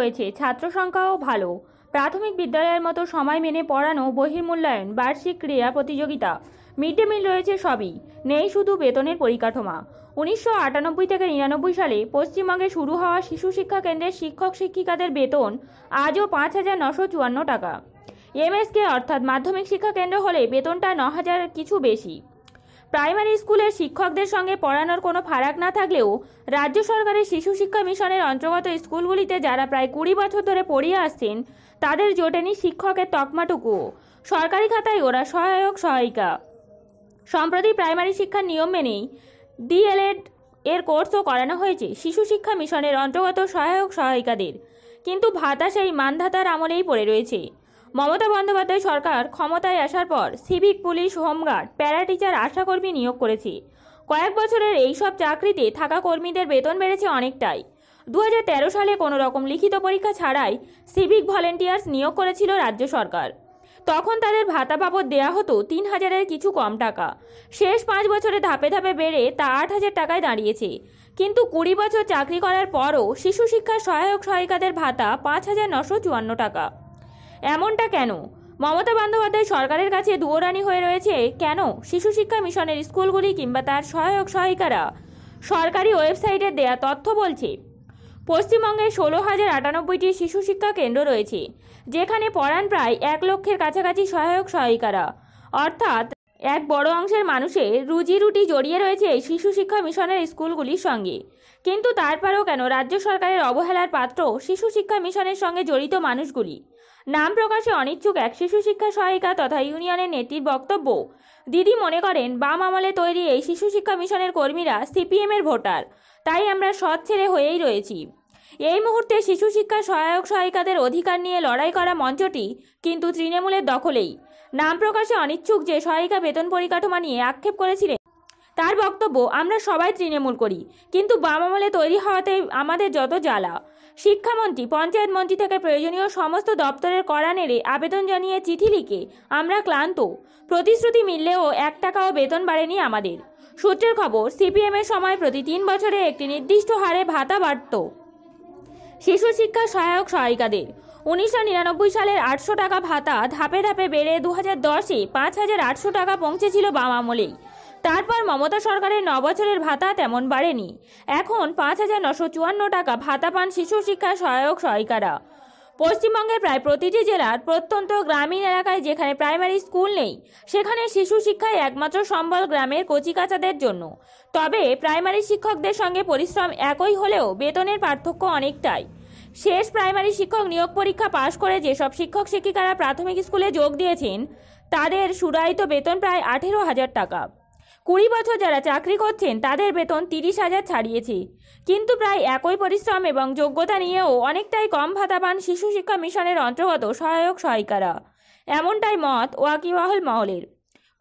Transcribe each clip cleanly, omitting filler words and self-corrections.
রয়েছে, ছাত্র সংখ্যাও ভালো। প্রাথমিক বিদ্যালয়ের মতো সময় মেনে পড়ানো, বহির্মূল্যায়ন, বার্ষিক ক্রীড়া প্রতিযোগিতা, মিড ডে মিল রয়েছে, সবই। নেই শুধু বেতনের পরিকাঠামো। 1998 থেকে 99 সালে পশ্চিমবঙ্গে শুরু হওয়া শিশু শিক্ষা কেন্দ্রের শিক্ষক শিক্ষিকাদের বেতন আজও 5,954 টাকা। এমএসকে অর্থাৎ মাধ্যমিক শিক্ষা কেন্দ্র হলে বেতনটা 9,000 কিছু বেশি। প্রাইমারি স্কুলের শিক্ষকদের সঙ্গে পড়ানোর কোনো ফারাক না থাকলেও রাজ্য সরকারের শিশু শিক্ষা মিশনের অন্তর্গত স্কুলগুলিতে যারা প্রায় 20 বছর ধরে পড়িয়ে আসছেন তাদের জোটেনি শিক্ষকের তকমাটুকুও। সরকারি খাতায় ওরা সহায়ক সহায়িকা। সম্প্রতি প্রাইমারি শিক্ষার নিয়ম মেনেই ডিএলএড এর কোর্সও করানো হয়েছে শিশু শিক্ষা মিশনের অন্তর্গত সহায়ক সহায়িকাদের, কিন্তু ভাতা সেই মানধাতার আমলেই পড়ে রয়েছে। মমতা বন্দ্যোপাধ্যায় সরকার ক্ষমতায় আসার পর civic, police, home guard, para teacher, আশাকর্মী নিয়োগ করেছে। কয়েক বছরের এইসব চাকরিতে থাকা কর্মীদের বেতন বেড়েছে অনেকটাই। 2013 সালে কোনো রকম লিখিত পরীক্ষা ছাড়াই সিভিক ভলেন্টিয়ার্স নিয়োগ করেছিল রাজ্য সরকার। তখন তাদের ভাতা বাবদ দেয়া হতো 3,000-এর কিছু কম টাকা। শেষ 5 বছরে ধাপে ধাপে বেড়ে তা 8,000 টাকায় দাঁড়িয়েছে। কিন্তু 20 বছর চাকরি করার পরও শিশু শিক্ষার সহায়ক সহায়িকাদের ভাতা 5,954 টাকা। এমনটা কেন? মমতা বন্দ্যোপাধ্যায় সরকারের কাছে দুয়োরানি হয়ে রয়েছে কেন শিশু শিক্ষা মিশনের স্কুলগুলি কিংবা তার সহায়ক সহায়িকারা? সরকারি ওয়েবসাইটের দেয়া তথ্য বলছে, পশ্চিমবঙ্গে 16,098টি শিশু শিক্ষা কেন্দ্র রয়েছে, যেখানে পড়ান প্রায় 1 লক্ষের কাছাকাছি সহায়ক সহায়িকারা। অর্থাৎ এক বড় অংশের মানুষের রুজি রুটি জড়িয়ে রয়েছে শিশু শিক্ষা মিশনের স্কুলগুলির সঙ্গে। কিন্তু তারপরেও কেন রাজ্য সরকারের অবহেলার পাত্র শিশু শিক্ষা মিশনের সঙ্গে জড়িত মানুষগুলি? নাম প্রকাশে অনিচ্ছুক এক শিশু শিক্ষা সহায়িকা তথা ইউনিয়নের নেত্রীর বক্তব্য, দিদি মনে করেন বাম আমলে তৈরি এই শিশু শিক্ষা মিশনের কর্মীরা সিপিএমের ভোটার, তাই আমরা সৎ ছেড়ে হয়েই রয়েছি। এই মুহূর্তে শিশু শিক্ষা সহায়ক সহায়িকাদের অধিকার নিয়ে লড়াই করা মঞ্চটি কিন্তু তৃণমূলের দখলেই। নাম প্রকাশে অনিচ্ছুক যে সহায়িকা বেতন পরিকাঠামো নিয়ে আক্ষেপ করেছিলেন, তার বক্তব্য, আমরা সবাই তৃণমূল করি, কিন্তু বাম আমলে তৈরি হওয়াতে আমাদের যত জ্বালা। শিক্ষামন্ত্রী, পঞ্চায়েত মন্ত্রী থেকে প্রয়োজনীয় সমস্ত দপ্তরের কড়া নেড়ে আবেদন জানিয়ে চিঠি লিখে আমরা ক্লান্ত। প্রতিশ্রুতি মিললেও 1 টাকাও বেতন বাড়েনি আমাদের। সূত্রের খবর, সিপিএমের সময় প্রতি 3 বছরে একটি নির্দিষ্ট হারে ভাতা বাড়ত শিশু শিক্ষা সহায়ক সহায়িকাদের। 1999 সালের 800 টাকা ভাতা ধাপে ধাপে বেড়ে 2010-এ 5,800 টাকা পৌঁছেছিল বাম আমলেই। তারপর মমতা সরকারের 9 বছরের ভাতা তেমন বাড়েনি। এখন 5,954 টাকা ভাতা পান শিশু শিক্ষা সহায়ক সহায়িকারা। পশ্চিমবঙ্গের প্রায় প্রতিটি জেলার প্রত্যন্ত গ্রামীণ এলাকায় যেখানে প্রাইমারি স্কুল নেই, সেখানে শিশু শিক্ষায় একমাত্র সম্বল গ্রামের কচিকাচাদের জন্য। তবে প্রাইমারি শিক্ষকদের সঙ্গে পরিশ্রম একই হলেও বেতনের পার্থক্য অনেকটাই। শেষ প্রাইমারি শিক্ষক নিয়োগ পরীক্ষা পাশ করে যেসব শিক্ষক শিক্ষিকারা প্রাথমিক স্কুলে যোগ দিয়েছেন তাদের সুরায়িত বেতন প্রায় 18,000 টাকা। 20 বছর যারা চাকরি করছেন তাদের বেতন 30,000 ছাড়িয়েছে। কিন্তু প্রায় একই পরিশ্রম এবং যোগ্যতা নিয়েও অনেকটাই কম ভাতা পান শিশু শিক্ষা মিশনের অন্তর্গত সহায়ক সহায়িকারা। এমনটাই মত ওয়াকিবহাল মহলের।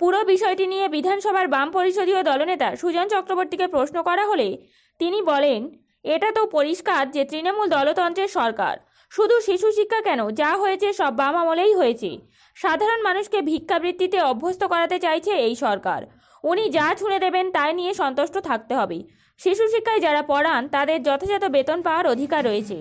পুরো বিষয়টি নিয়ে বিধানসভার বাম পরিষদীয় দলনেতা সুজন চক্রবর্তীকে প্রশ্ন করা হলে তিনি বলেন, এটা তো পরিষ্কার যে তৃণমূল দলতন্ত্রের সরকার। শুধু শিশু শিক্ষা কেন, যা হয়েছে সব বাম আমলেই হয়েছে। সাধারণ মানুষকে ভিক্ষাবৃত্তিতে অভ্যস্ত করাতে চাইছে এই সরকার। উনি যা ছুঁড়ে দেবেন তাই নিয়ে সন্তুষ্ট থাকতে হবে। শিশু শিক্ষায় যারা পড়ান তাদের যথাযথ বেতন পাওয়ার অধিকার রয়েছে।